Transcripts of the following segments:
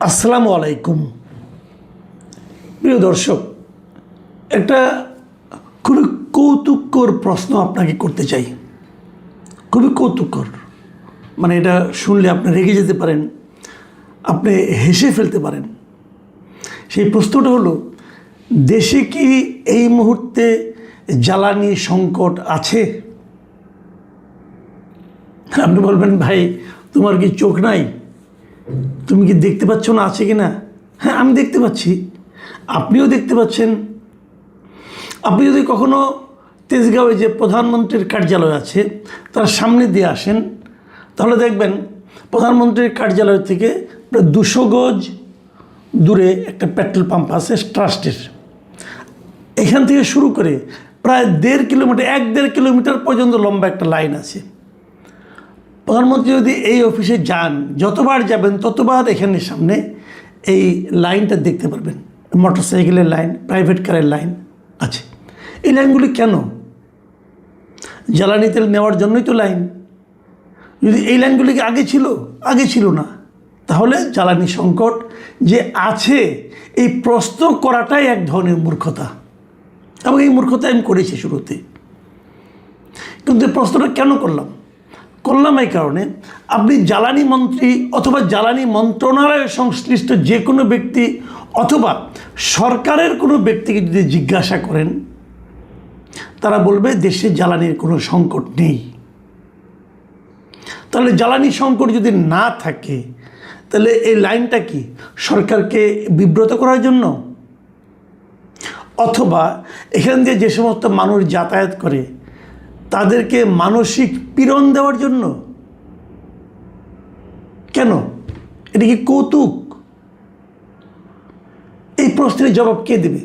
আসসালামু আলাইকুম প্রিয় দর্শক, একটা খুবই কৌতুককর প্রশ্ন আপনাকে করতে চাই। খুবই কৌতুককর, মানে এটা শুনলে আপনি রেগে যেতে পারেন, আপনি হেসে ফেলতে পারেন। সেই প্রশ্নটা হলো, দেশে কি এই মুহূর্তে জ্বালানি সংকট আছে? আপনি বলবেন, ভাই তোমার কি চোখ নাই? তুমি কি দেখতে পাচ্ছ না আছে কি না? হ্যাঁ, আমি দেখতে পাচ্ছি, আপনিও দেখতে পাচ্ছেন। আপনি যদি কখনো তেজগাঁওয়ে যে প্রধানমন্ত্রীর কার্যালয় আছে তার সামনে দিয়ে আসেন, তাহলে দেখবেন প্রধানমন্ত্রীর কার্যালয় থেকে প্রায় 200 গজ দূরে একটা পেট্রোল পাম্প আছে ট্রাস্টের। এখান থেকে শুরু করে প্রায় 1.5 কিলোমিটার 1.5 কিলোমিটার পর্যন্ত লম্বা একটা লাইন আছে। প্রধানমন্ত্রী যদি এই অফিসে যান, যতবার যাবেন ততবার এখানের সামনে এই লাইনটা দেখতে পারবেন। মোটরসাইকেলের লাইন, প্রাইভেট কারের লাইন আছে। এই লাইনগুলি কেন? জ্বালানি তেল নেওয়ার জন্যই তো লাইন। যদি এই লাইনগুলি কি আগে ছিল? আগে ছিল না। তাহলে জ্বালানি সংকট যে আছে এই প্রশ্ন করাটাই এক ধরনের মূর্খতা, এবং এই মূর্খতা আমি করেছি শুরুতে। কিন্তু প্রশ্নটা কেন করলাম এই কারণে, আপনি জ্বালানি মন্ত্রী অথবা জ্বালানি মন্ত্রণালয়ের সংশ্লিষ্ট যে কোনো ব্যক্তি অথবা সরকারের কোনো ব্যক্তিকে যদি জিজ্ঞাসা করেন, তারা বলবে দেশে জ্বালানির কোনো সংকট নেই। তাহলে জ্বালানি সংকট যদি না থাকে, তাহলে এই লাইনটা কি সরকারকে বিব্রত করার জন্য, অথবা এখান দিয়ে যে সমস্ত মানুষ যাতায়াত করে তাদেরকে মানসিক পীড়ন দেওয়ার জন্য? কেন? এটা কি কৌতুক? এই প্রশ্নের জবাব কে দেবে?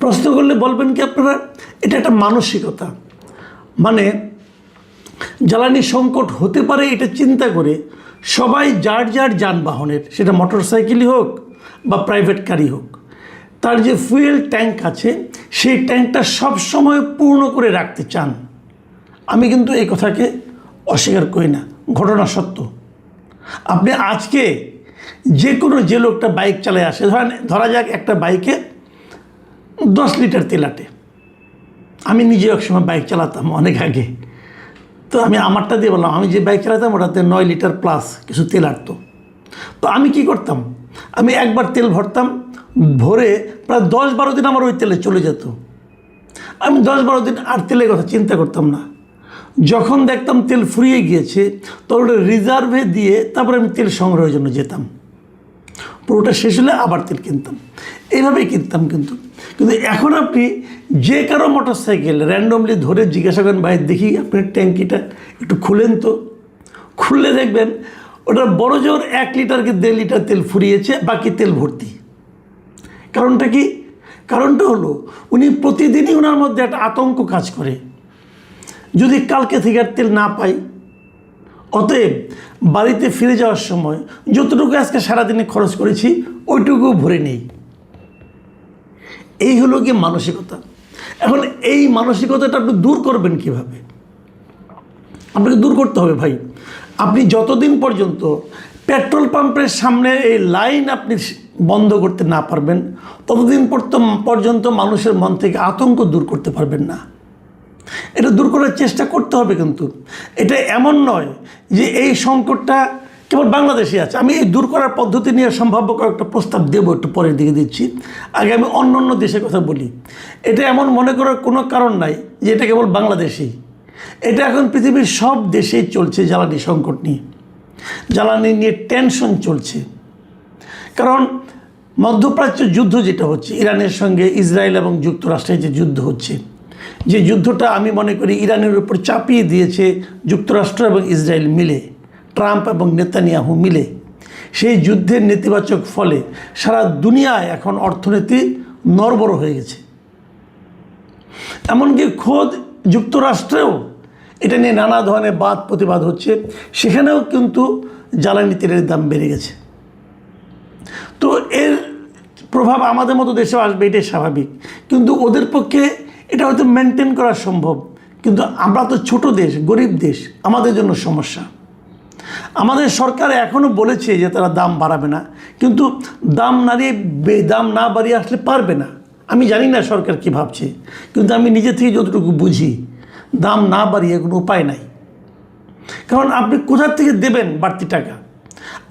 প্রশ্ন করলে বলবেন কি আপনারা, এটা একটা মানসিকতা। মানে জ্বালানি সংকট হতে পারে এটা চিন্তা করে সবাই যার যার যানবাহনের, সেটা মোটরসাইকেলই হোক বা প্রাইভেট গাড়ি হোক, তার যে ফুয়েল ট্যাঙ্ক আছে সেই ট্যাঙ্কটা সবসময় পূর্ণ করে রাখতে চান। আমি কিন্তু এই কথাকে অস্বীকার করি না, ঘটনা সত্য। আপনি আজকে যে লোকটা বাইক চালায় আসে, ধরা যাক একটা বাইকে 10 লিটার তেল আটে। আমি নিজে একসময় বাইক চালাতাম অনেক আগে, তো আমি আমারটা দিয়ে বললাম, আমি যে বাইক চালাতাম ওটাতে 9 লিটার প্লাস কিছু তেল আটতো। তো আমি কি করতাম, আমি একবার তেল ভরতাম, ভরে প্রায় 10-12 দিন আমার ওই তেলে চলে যেত। আমি 10-12 দিন আর তেলের কথা চিন্তা করতাম না। যখন দেখতাম তেল ফুরিয়ে গিয়েছে, তখন ওটা রিজার্ভে দিয়ে তারপরে আমি তেল সংগ্রহের জন্য যেতাম। পুরোটা শেষ হলে আবার তেল কিনতাম, এইভাবেই কিনতাম। কিন্তু এখন আপনি যে কারো মোটরসাইকেল র্যান্ডমলি ধরে জিজ্ঞাসা করেন, ভাই দেখি আপনার ট্যাঙ্কিটা একটু খুলেন তো, খুললে দেখবেন ওটা বড় জোর 1 লিটার কি 1.5 লিটার তেল ফুরিয়েছে, বাকি তেল ভর্তি। কারণটা কি? কারণটা হলো উনি প্রতিদিনই ওনার মধ্যে একটা আতঙ্ক কাজ করে, যদি কালকে থেকে আর তেল না পাই। অতএব বাড়িতে ফিরে যাওয়ার সময় যতটুকু আজকে সারাদিনে খরচ করেছি ওইটুকু ভরে নেই। এই হলো গিয়ে মানসিকতা। এখন এই মানসিকতাটা আপনি দূর করবেন কিভাবে? আপনাকে দূর করতে হবে ভাই, আপনি যতদিন পর্যন্ত পেট্রোল পাম্পের সামনে এই লাইন আপনি বন্ধ করতে না পারবেন, ততদিন পর্যন্ত মানুষের মন থেকে আতঙ্ক দূর করতে পারবেন না। এটা দূর করার চেষ্টা করতে হবে। কিন্তু এটা এমন নয় যে এই সংকটটা কেবল বাংলাদেশে আছে। আমি এই দূর করার পদ্ধতি নিয়ে সম্ভাব্য কয়েকটা প্রস্তাব দেবো, একটু পরের দিকে দিচ্ছি। আগে আমি অন্য দেশের কথা বলি। এটা এমন মনে করার কোনো কারণ নাই যে এটা কেবল বাংলাদেশেই। এটা এখন পৃথিবীর সব দেশেই চলছে জ্বালানি সংকট নিয়ে। জ্বালানি নিয়ে টেনশন চলছে, কারণ মধ্যপ্রাচ্য যুদ্ধ যেটা হচ্ছে, ইরানের সঙ্গে ইসরায়েল এবং যুক্তরাষ্ট্রের যে যুদ্ধ হচ্ছে, যে যুদ্ধটা আমি মনে করি ইরানের উপর চাপিয়ে দিয়েছে যুক্তরাষ্ট্র এবং ইসরায়েল মিলে, ট্রাম্প এবং নেতানিয়াহু মিলে, সেই যুদ্ধের নেতিবাচক ফলে সারা দুনিয়ায় এখন অর্থনীতি নড়বড় হয়ে গেছে। এমনকি খোদ যুক্তরাষ্ট্রেও এটা নিয়ে নানা ধরনের বাদ প্রতিবাদ হচ্ছে, সেখানেও কিন্তু জ্বালানি তেলের দাম বেড়ে গেছে। তো এর প্রভাব আমাদের মতো দেশেও আসবে, এটাই স্বাভাবিক। কিন্তু ওদের পক্ষে এটা হয়তো মেনটেন করা সম্ভব, কিন্তু আমরা তো ছোট দেশ, গরিব দেশ, আমাদের জন্য সমস্যা। আমাদের সরকার এখনও বলেছে যে তারা দাম বাড়াবে না, কিন্তু দাম না বাড়িয়ে আসলে পারবে না। আমি জানি না সরকার কী ভাবছে, কিন্তু আমি নিজে থেকে যতটুকু বুঝি দাম না বাড়িয়ে কোনো উপায় নাই। কারণ আপনি কোথা থেকে দেবেন বাড়তি টাকা?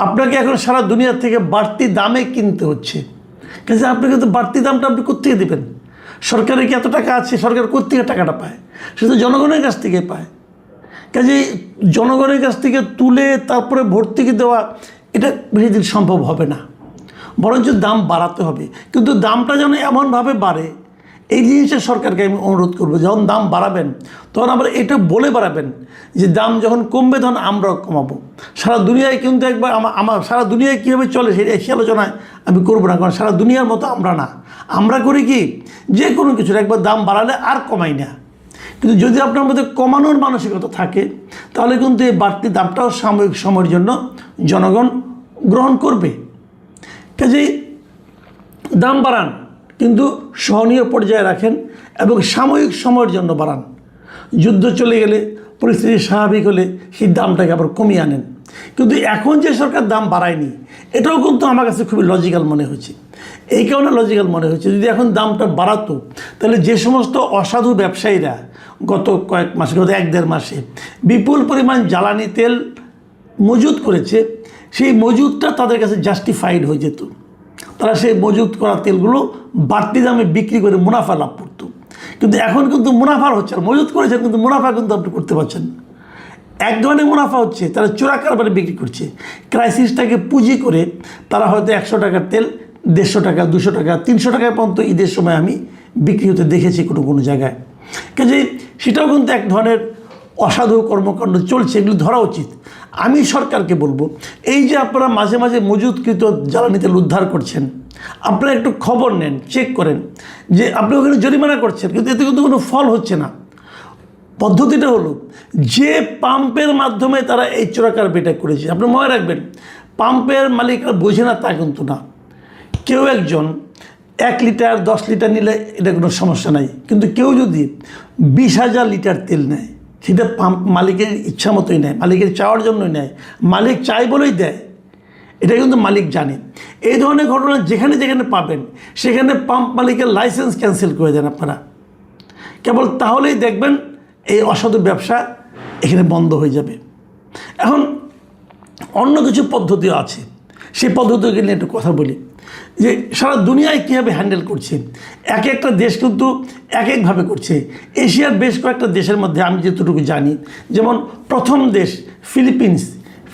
আপনাকে এখন সারা দুনিয়া থেকে বাড়তি দামে কিনতে হচ্ছে, কিন্তু আপনাকে তো বাড়তি দামটা আপনি কোত্থেকে দেবেন? সরকারের কি এত টাকা আছে? সরকার কোত্থেকে টাকাটা পায়? সে তো জনগণের কাছ থেকে পায়। কাজে জনগণের কাছ থেকে তুলে তারপরে ভর্তুকি দেওয়া, এটা বেশি দিন সম্ভব হবে না। বরঞ্চ দাম বাড়াতে হবে, কিন্তু দামটা যেন এমনভাবে বাড়ে, এই জিনিসটা সরকারকে আমি অনুরোধ করবো। যখন দাম বাড়াবেন তখন আবার এটা বলে বাড়াবেন যে দাম যখন কমবে তখন আমরাও কমাবো। সারা দুনিয়ায় কিন্তু একবার আমার সারা দুনিয়ায় কীভাবে চলে সেই আলোচনায় আমি করবো না, কারণ সারা দুনিয়ার মতো আমরা না। আমরা করি কি, যে কোনো কিছুর একবার দাম বাড়ালে আর কমাই না। কিন্তু যদি আপনার মধ্যে কমানোর মানসিকতা থাকে, তাহলে কিন্তু এই বাড়তি দামটাও সাময়িক সময়ের জন্য জনগণ গ্রহণ করবে। কাজেই দাম বাড়ান, কিন্তু সহনীয় পর্যায়ে রাখেন এবং সাময়িক সময়ের জন্য বাড়ান। যুদ্ধ চলে গেলে, পরিস্থিতি স্বাভাবিক হলে সেই দামটাকে আবার কমিয়ে আনেন। কিন্তু এখন যে সরকার দাম বাড়ায়নি, এটাও কিন্তু আমার কাছে খুবই লজিক্যাল মনে হয়েছে। এই কারণে লজিক্যাল মনে হয়েছে, যদি এখন দামটা বাড়াতো তাহলে যে সমস্ত অসাধু ব্যবসায়ীরা গত কয়েক মাসে, গত 1-1.5 মাসে বিপুল পরিমাণ জ্বালানি তেল মজুত করেছে, সেই মজুতটা তাদের কাছে জাস্টিফাইড হয়ে যেত। তারা সেই মজুত করা তেলগুলো বাড়তি দামে বিক্রি করে মুনাফা লাভ করত। কিন্তু এখন কিন্তু মুনাফা হচ্ছে না। মজুত করেছেন কিন্তু মুনাফা কিন্তু আপনি করতে পারছেন না। এক ধরনের মুনাফা হচ্ছে, তারা চোরা কারবারে বিক্রি করছে। ক্রাইসিসটাকে পুঁজি করে তারা হয়তো 100 টাকার তেল 150 টাকা, 200 টাকা, 300 টাকা পর্যন্ত ঈদের সময় আমি বিক্রি হতে দেখেছি কোনো কোনো জায়গায়। কাজে সেটাও কিন্তু এক ধরনের অসাধু কর্মকাণ্ড চলছে, এগুলো ধরা উচিত। আমি সরকারকে বলবো, এই যে আপনারা মাঝে মাঝে মজুতকৃত জ্বালানি তেল উদ্ধার করছেন, আপনারা একটু খবর নেন, চেক করেন যে আপনি ওখানে জরিমানা করছেন, কিন্তু এতে কিন্তু কোনো ফল হচ্ছে না। পদ্ধতিটা হলো, যে পাম্পের মাধ্যমে তারা এই চোরাকারবারিটা করেছে, আপনি মনে রাখবেন, পাম্পের মালিকরা বোঝে না তা কিন্তু না। কেউ একজন 1 লিটার 10 লিটার নিলে এটা কোনো সমস্যা নাই, কিন্তু কেউ যদি 20,000 লিটার তেল নেয়, সেটা পাম্প মালিকের ইচ্ছা মতোই নেয়, মালিকের চাওয়ার জন্যই নেয়, মালিক চাই বলেই দেয়, এটা কিন্তু মালিক জানে। এই ধরনের ঘটনা যেখানে যেখানে পাবেন, সেখানে পাম্প মালিকের লাইসেন্স ক্যান্সেল করে দেন আপনারা। কেবল তাহলেই দেখবেন এই অসাধু ব্যবসা এখানে বন্ধ হয়ে যাবে। এখন অন্য কিছু পদ্ধতিও আছে, সেই পদ্ধতিকে নিয়ে একটু কথা বলি যে সারা দুনিয়ায় কীভাবে হ্যান্ডেল করছে। এক একটা দেশ কিন্তু এক একভাবে করছে। এশিয়ার বেশ কয়েকটা দেশের মধ্যে আমি যতটুকু জানি, যেমন প্রথম দেশ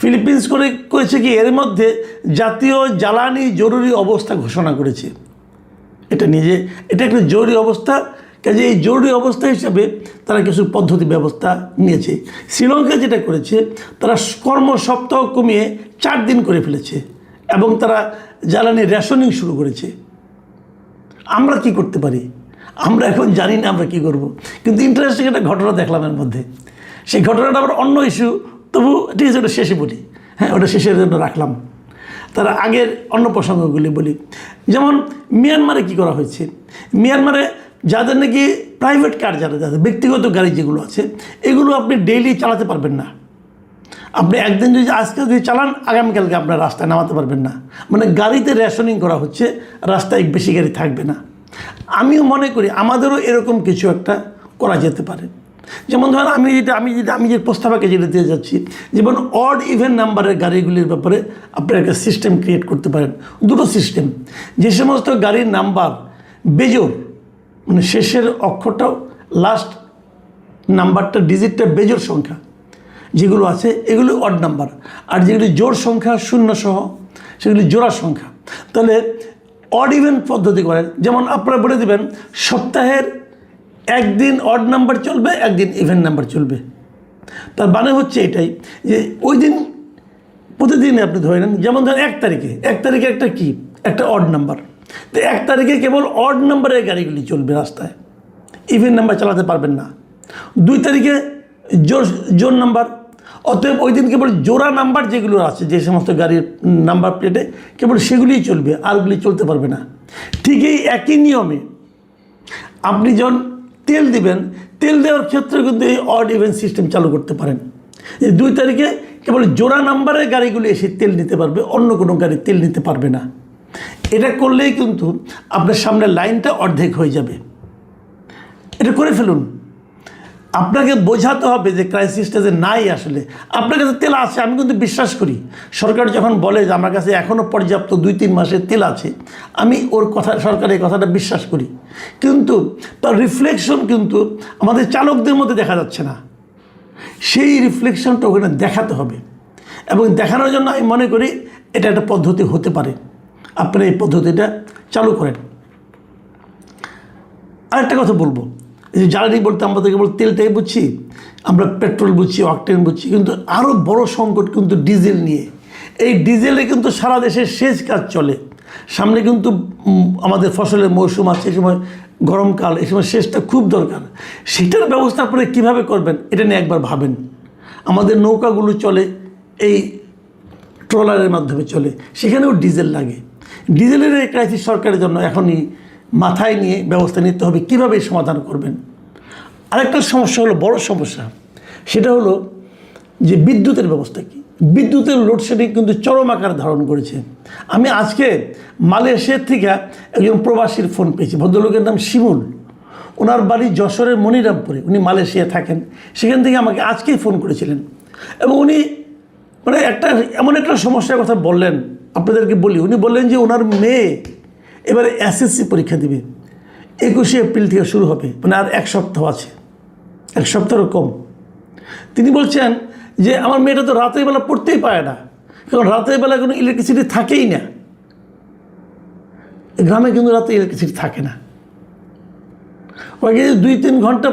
ফিলিপিন্স করেছে কি, এর মধ্যে জাতীয় জ্বালানি জরুরি অবস্থা ঘোষণা করেছে। এটা একটা জরুরি অবস্থা। কাজে এই জরুরি অবস্থা হিসাবে তারা কিছু পদ্ধতি ব্যবস্থা নিয়েছে। শ্রীলঙ্কা যেটা করেছে, তারা কর্ম সপ্তাহ কমিয়ে 4 দিন করে ফেলেছে এবং তারা জ্বালানি রেশনিং শুরু করেছে। আমরা কি করতে পারি? আমরা এখন জানি না আমরা কি করব। কিন্তু ইন্টারেস্টিং একটা ঘটনা দেখলাম এর মধ্যে। সেই ঘটনাটা আবার অন্য ইস্যু, তবু ঠিক আছে, ওটা শেষে বলি। হ্যাঁ, ওটা শেষের জন্য রাখলাম। তারা আগের অন্য প্রসঙ্গগুলি বলি। যেমন মিয়ানমারে কি করা হয়েছে, মিয়ানমারে যাদের নাকি প্রাইভেট কার, যাদের ব্যক্তিগত গাড়ি যেগুলো আছে, এগুলো আপনি ডেইলি চালাতে পারবেন না। আপনি একদিন যদি আজকে যদি চালান, আগামীকালকে আপনার রাস্তায় নামাতে পারবেন না। মানে গাড়িতে রেশনিং করা হচ্ছে, রাস্তায় বেশি গাড়ি থাকবে না। আমিও মনে করি আমাদেরও এরকম কিছু একটা করা যেতে পারে। যেমন ধরেন আমি যে প্রস্তাবকে যেটা দিয়ে যাচ্ছি, যেমন অড ইভেন নাম্বারের গাড়িগুলির ব্যাপারে আপনি একটা সিস্টেম ক্রিয়েট করতে পারেন। দুটো সিস্টেম, যে সমস্ত গাড়ির নাম্বার বেজোড়, মানে শেষের অক্ষরটাও লাস্ট নাম্বারটা ডিজিটটা বেজোড় সংখ্যা যেগুলো আছে, এগুলো অড নাম্বার। আর যেগুলি জোড় সংখ্যা 0 সহ, সেগুলি জোড়া সংখ্যা। তাহলে অড ইভেন পদ্ধতি করেন। যেমন আপনারা বলে দেবেন সপ্তাহের একদিন অড নাম্বার চলবে, একদিন ইভেন নাম্বার চলবে। তার মানে হচ্ছে এটাই যে ওই দিন প্রতিদিন আপনি ধরে নেন, যেমন ধরেন 1 তারিখে একটা অড নাম্বার, তো 1 তারিখে কেবল অড নাম্বারের গাড়িগুলি চলবে রাস্তায়, ইভেন নাম্বার চালাতে পারবেন না। 2 তারিখে জোড় নাম্বার, অতএব ওই দিন কেবল জোড়া নাম্বার যেগুলো আছে, যে সমস্ত গাড়ির নাম্বার প্লেটে, কেবল সেগুলিই চলবে, আরগুলি চলতে পারবে না। ঠিক এই একই নিয়মে আপনি যখন তেল দিবেন, তেল দেওয়ার ক্ষেত্রে কিন্তু এই অড ইভেন সিস্টেম চালু করতে পারেন। যে 2 তারিখে কেবল জোড়া নাম্বারের গাড়িগুলি এসে তেল নিতে পারবে, অন্য কোনো গাড়ি তেল নিতে পারবে না। এটা করলেই কিন্তু আপনার সামনে লাইনটা অর্ধেক হয়ে যাবে। এটা করে ফেলুন। আপনাকে বোঝাতে হবে যে ক্রাইসিসটা যে নাই, আসলে আপনার কাছে তেল আছে। আমি কিন্তু বিশ্বাস করি, সরকার যখন বলে যে আমার কাছে এখনও পর্যাপ্ত 2-3 মাসের তেল আছে, আমি ওর কথা, সরকারের কথাটা বিশ্বাস করি। কিন্তু তার রিফ্লেকশন কিন্তু আমাদের চালকদের মধ্যে দেখা যাচ্ছে না। সেই রিফ্লেকশনটা ওখানে দেখাতে হবে, এবং দেখানোর জন্য আমি মনে করি এটা একটা পদ্ধতি হতে পারে। আপনারা এই পদ্ধতিটা চালু করেন। আরেকটা কথা বলবো, এই যে জ্বালানি বলতে আমরা তো কেবল তেলটাই বুঝছি, আমরা পেট্রোল বুঝছি, অকটেন বুঝছি, কিন্তু আরও বড় সংকট কিন্তু ডিজেল নিয়ে। এই ডিজেলে কিন্তু সারা দেশের সেচ কাজ চলে। সামনে কিন্তু আমাদের ফসলের মৌসুম আছে, এই সময় গরমকাল, এই সময় সেচটা খুব দরকার। সেটার ব্যবস্থা আপনারা কীভাবে করবেন এটা নিয়ে একবার ভাবেন। আমাদের নৌকাগুলো চলে এই ট্রলারের মাধ্যমে চলে, সেখানেও ডিজেল লাগে। ডিজেলের এই ক্রাইসিস সরকারের জন্য এখনই মাথায় নিয়ে ব্যবস্থা নিতে হবে কীভাবে সমাধান করবেন। আরেকটা সমস্যা হলো, বড় সমস্যা, সেটা হলো যে বিদ্যুতের ব্যবস্থা কী। বিদ্যুতের লোডশেডিং কিন্তু চরম আকার ধারণ করেছে। আমি আজকে মালয়েশিয়ার থেকে একজন প্রবাসীর ফোন পেয়েছি, ভদ্রলোকের নাম শিমুল। ওনার বাড়ি যশোরের মনিরামপুরে, উনি মালয়েশিয়া থাকেন। সেখান থেকে আমাকে আজকেই ফোন করেছিলেন, এবং উনি মানে এমন একটা সমস্যার কথা বললেন, আপনাদেরকে বলি। উনি বললেন যে ওনার মেয়ে এবারে এসএসসি পরীক্ষা দেবে, 21শে এপ্রিল থেকে শুরু হবে, মানে আর 1 সপ্তাহ আছে, 1 সপ্তাহেরও কম। তিনি বলছেন যে আমার মেয়েটা তো রাতের বেলা পড়তেই পারে না, কারণ রাতের বেলা কোনো ইলেকট্রিসিটি থাকেই না। গ্রামে কিন্তু রাতে ইলেকট্রিসিটি থাকে না। ওই 2-3 ঘন্টা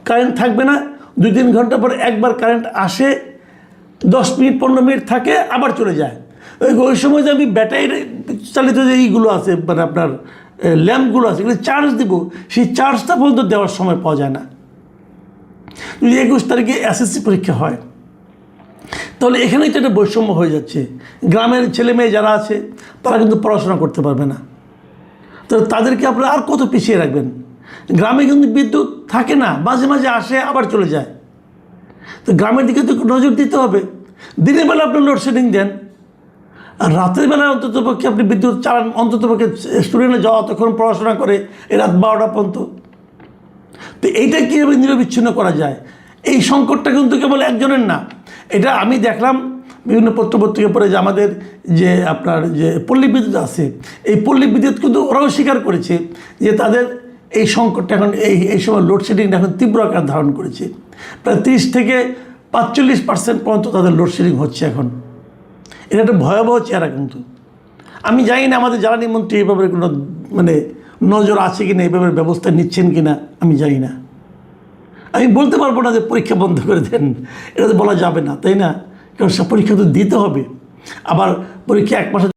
কারেন্ট থাকবে না, 2-3 ঘন্টা পর একবার কারেন্ট আসে, 10 মিনিট 15 মিনিট থাকে, আবার চলে যায়। ওই সময় যে আমি ব্যাটারি চালিত যে এইগুলো আছে, মানে আপনার ল্যাম্পগুলো আছে, এগুলো চার্জ দেবো, সেই চার্জটা পর্যন্ত দেওয়ার সময় পাওয়া যায় না। যদি 21 তারিখে এসএসসি পরীক্ষা হয়, তাহলে এখানেই তো একটা বৈষম্য হয়ে যাচ্ছে। গ্রামের ছেলে মেয়ে যারা আছে তারা কিন্তু পড়াশোনা করতে পারবে না। তো তাদেরকে আপনারা আর কত পিছিয়ে রাখবেন। গ্রামে কিন্তু বিদ্যুৎ থাকে না, মাঝে মাঝে আসে আবার চলে যায়। তো গ্রামের দিকে তো নজর দিতে হবে। দিনের বেলা আপনি লোডশেডিং দেন, আর রাতের বেলা অন্ততপক্ষে আপনি বিদ্যুৎ চালান, অন্ততপক্ষে স্টুডেন্টরা যাওয়া অতক্ষণ পড়াশোনা করে এই রাত 12টা পর্যন্ত। তো এইটা কীভাবে নিরবিচ্ছিন্ন করা যায়? এই সংকটটা কিন্তু কেবল একজনের না। এটা আমি দেখলাম বিভিন্ন পত্রপত্রিকা পড়ে যে আমাদের যে আপনার যে পল্লী বিদ্যুৎ আছে, এই পল্লী বিদ্যুৎ কিন্তু ওরাও স্বীকার করেছে যে তাদের এই সংকটটা এখন এই সময় লোডশেডিংটা এখন তীব্র আকার ধারণ করেছে। প্রায় 30 থেকে 45% পর্যন্ত তাদের লোডশেডিং হচ্ছে এখন। এটা একটা ভয়াবহ চেহারা। কিন্তু আমি জানি না আমাদের জ্বালানি মন্ত্রী এভাবে কোনো মানে নজর আছে কিনা, এভাবে ব্যবস্থা নিচ্ছেন কিনা আমি জানি না। আমি বলতে পারবো না যে পরীক্ষা বন্ধ করে দেন, এটা তো বলা যাবে না, তাই না? কারণ সব পরীক্ষা তো দিতে হবে। আবার পরীক্ষা 1 মাসে